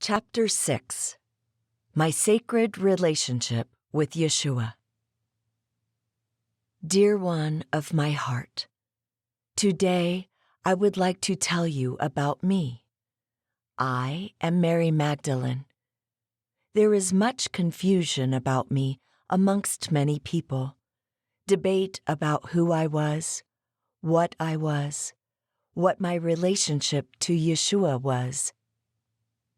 Chapter 6. My Sacred Relationship with Yeshua. Dear one of my heart, today I would like to tell you about me. I am Mary Magdalene. There is much confusion about me amongst many people, debate about who I was, what my relationship to Yeshua was.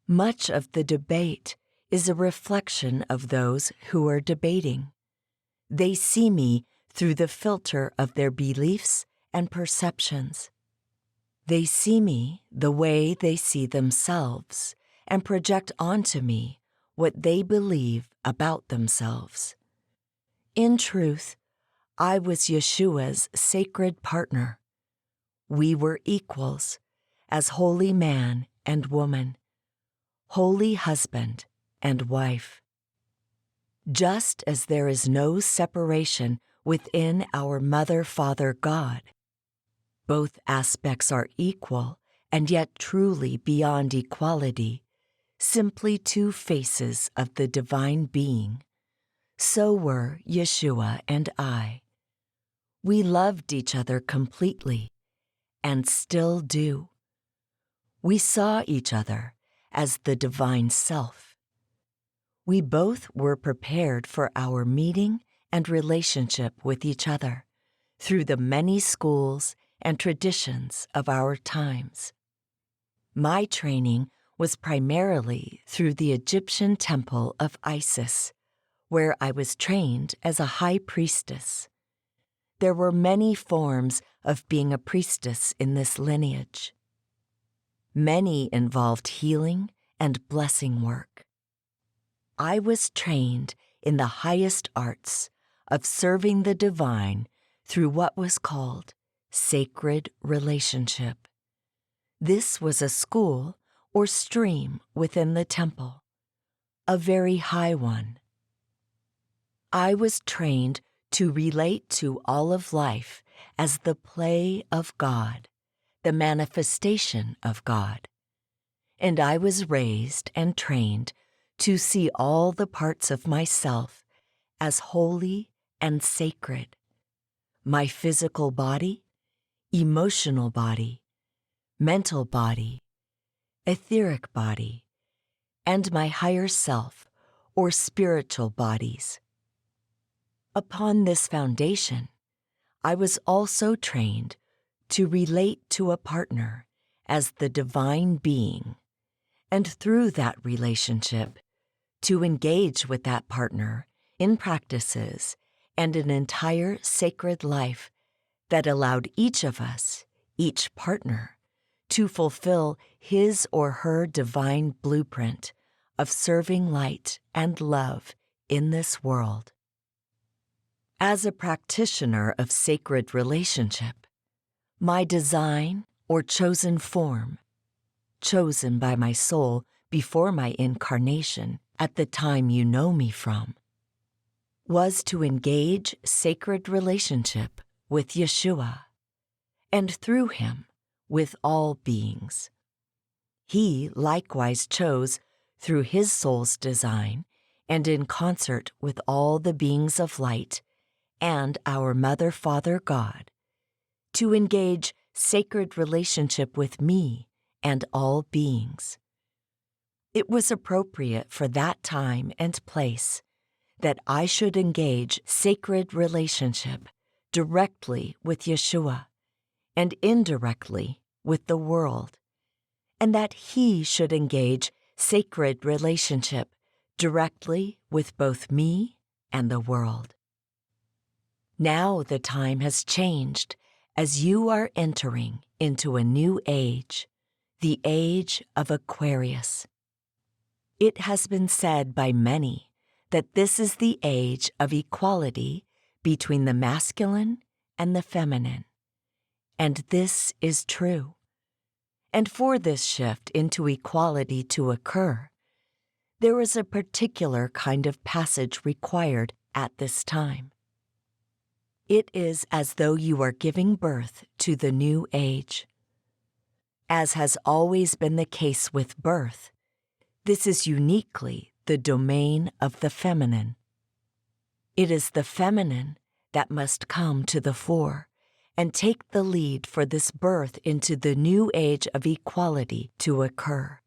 Much of the debate is a reflection of those who are debating. They see me through the filter of their beliefs and perceptions. They see me the way they see themselves and project onto me what they believe about themselves. In truth, I was Yeshua's sacred partner. We were equals as holy man and woman, holy husband and wife. Just as there is no separation within our Mother, Father, God, both aspects are equal and yet truly beyond equality, simply two faces of the divine being, so were Yeshua and I. We loved each other completely and still do. We saw each other as the divine self. We both were prepared for our meeting and relationship with each other through the many schools and traditions of our times. My training was primarily through the Egyptian temple of Isis, where I was trained as a high priestess. There were many forms of being a priestess in this lineage. Many involved healing and blessing work. I was trained in the highest arts of serving the divine through what was called sacred relationship. This was a school or stream within the temple, a very high one. I was trained to relate to all of life as the play of God, the manifestation of God. And I was raised and trained to see all the parts of myself as holy and sacred. My physical body, emotional body, mental body, etheric body, and my higher self or spiritual bodies. Upon this foundation, I was also trained to relate to a partner as the divine being, and through that relationship, to engage with that partner in practices and an entire sacred life that allowed each of us, each partner, to fulfill his or her divine blueprint of serving light and love in this world. As a practitioner of sacred relationship, my design or chosen form, chosen by my soul before my incarnation at the time you know me from, was to engage sacred relationship with Yeshua, and through him with all beings. He likewise chose through his soul's design and in concert with all the beings of light and our Mother, Father, God, to engage sacred relationship with me and all beings. It was appropriate for that time and place that I should engage sacred relationship directly with Yeshua and indirectly with the world, and that he should engage sacred relationship directly with both me and the world. Now the time has changed as you are entering into a new age, the age of Aquarius. It has been said by many that this is the age of equality between the masculine and the feminine, and this is true. And for this shift into equality to occur, there is a particular kind of passage required at this time. It is as though you are giving birth to the new age. As has always been the case with birth, This is uniquely the domain of the feminine. It is the feminine that must come to the fore and take the lead for this birth into the new age of equality to occur.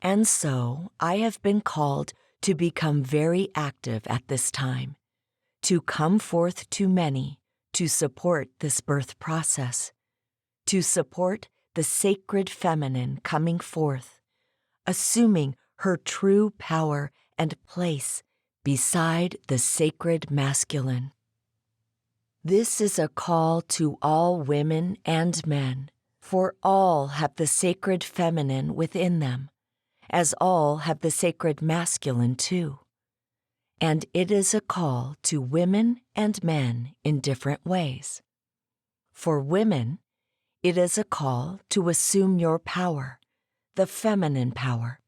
And so I have been called to become very active at this time, to come forth to many to support this birth process, to support the sacred feminine coming forth, assuming her true power and place beside the sacred masculine. This is a call to all women and men, for all have the sacred feminine within them, as all have the sacred masculine too. And it is a call to women and men in different ways. For women, it is a call to assume your power, the feminine power.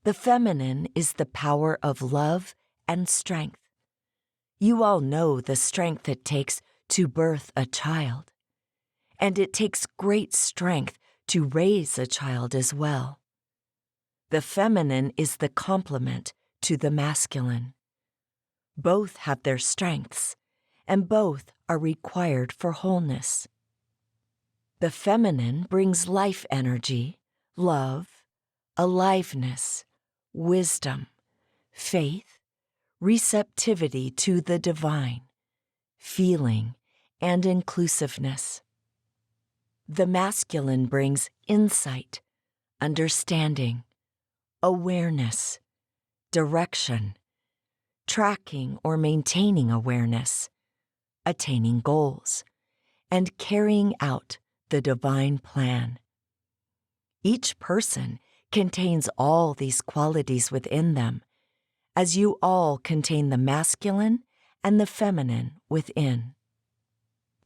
The feminine is the power of love and strength. You all know the strength it takes to birth a child, and it takes great strength to raise a child as well. The feminine is the complement to the masculine. Both have their strengths, and both are required for wholeness. The feminine brings life energy, love, aliveness, wisdom, faith, receptivity to the divine, feeling, and inclusiveness. The masculine brings insight, understanding, awareness, direction, tracking or maintaining awareness, attaining goals, and carrying out the divine plan. Each person contains all these qualities within them, as you all contain the masculine and the feminine within.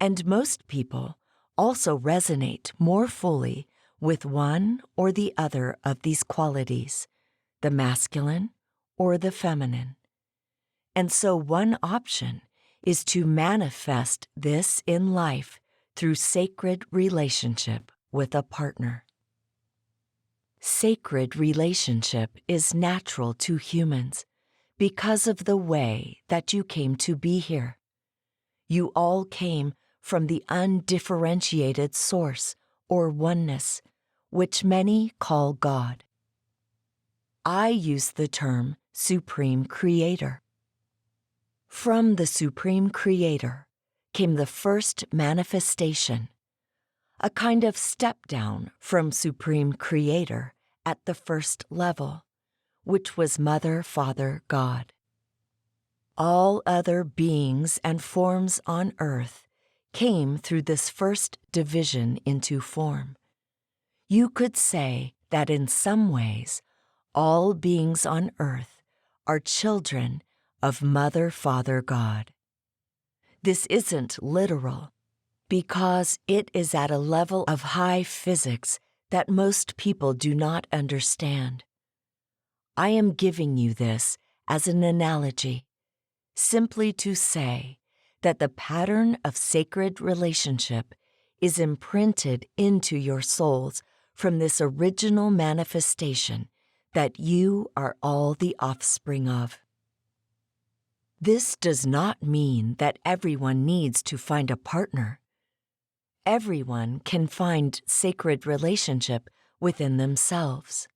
And most people also resonate more fully with one or the other of these qualities, the masculine or the feminine. And so one option is to manifest this in life through sacred relationship with a partner. Sacred relationship is natural to humans because of the way that you came to be here. You all came from the undifferentiated source or oneness, which many call God. I use the term Supreme Creator. From the Supreme Creator came the first manifestation, a kind of step down from Supreme Creator at the first level, which was Mother, Father, God. All other beings and forms on earth came through this first division into form. You could say that in some ways, all beings on earth are children of Mother, Father, God. This isn't literal, because it is at a level of high physics that most people do not understand. I am giving you this as an analogy, simply to say that the pattern of sacred relationship is imprinted into your souls from this original manifestation that you are all the offspring of. This does not mean that everyone needs to find a partner. Everyone can find sacred relationship within themselves.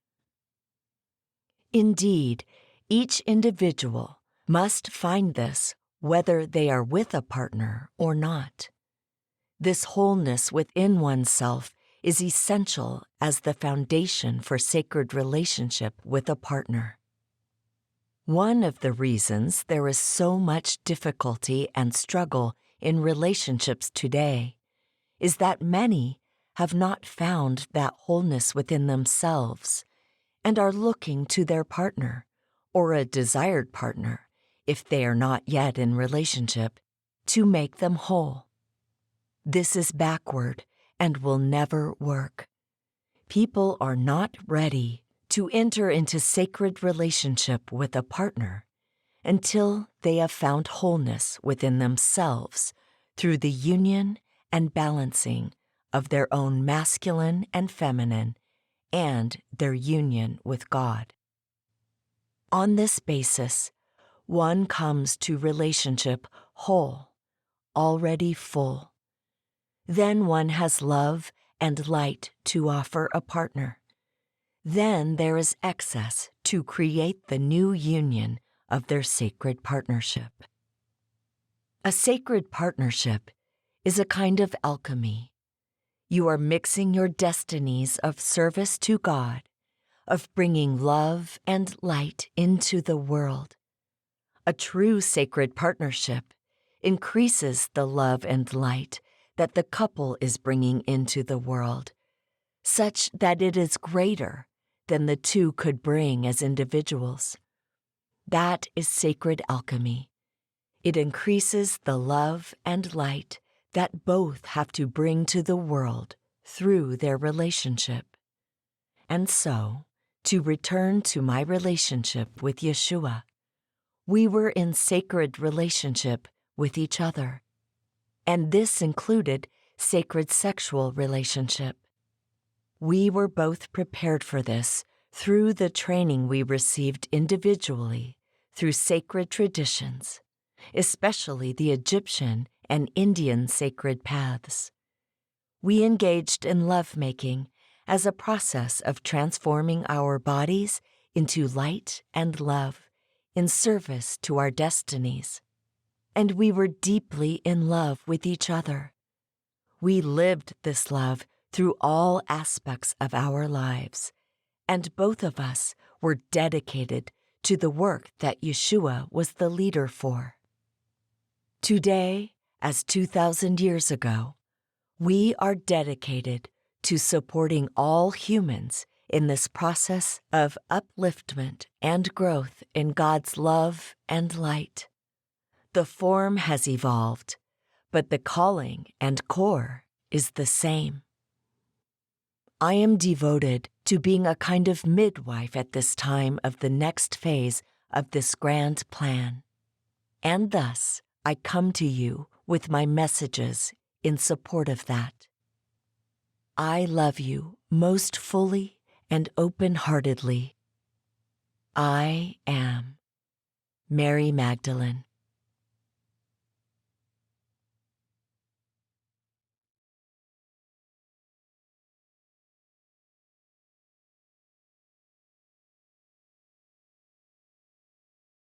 Indeed, each individual must find this whether they are with a partner or not. This wholeness within oneself is essential as the foundation for sacred relationship with a partner. One of the reasons there is so much difficulty and struggle in relationships today is that many have not found that wholeness within themselves and are looking to their partner or a desired partner, if they are not yet in relationship, to make them whole. This is backward and will never work. People are not ready to enter into sacred relationship with a partner until they have found wholeness within themselves through the union and balancing of their own masculine and feminine and their union with God. On this basis, one comes to relationship whole, already full. Then one has love and light to offer a partner. Then there is excess to create the new union of their sacred partnership. A sacred partnership is a kind of alchemy. You are mixing your destinies of service to God, of bringing love and light into the world. A true sacred partnership increases the love and light that the couple is bringing into the world, such that it is greater than the two could bring as individuals. That is sacred alchemy. It increases the love and light that both have to bring to the world through their relationship. And so, to return to my relationship with Yeshua, we were in sacred relationship with each other, and this included sacred sexual relationship. We were both prepared for this through the training we received individually through sacred traditions, especially the Egyptian and Indian sacred paths. We engaged in lovemaking as a process of transforming our bodies into light and love in service to our destinies. And we were deeply in love with each other. We lived this love through all aspects of our lives, and both of us were dedicated to the work that Yeshua was the leader for. Today, as 2,000 years ago, we are dedicated to supporting all humans in this process of upliftment and growth in God's love and light. The form has evolved, but the calling and core is the same. I am devoted to being a kind of midwife at this time of the next phase of this grand plan, and thus I come to you with my messages in support of that. I love you most fully and open-heartedly. I am Mary Magdalene.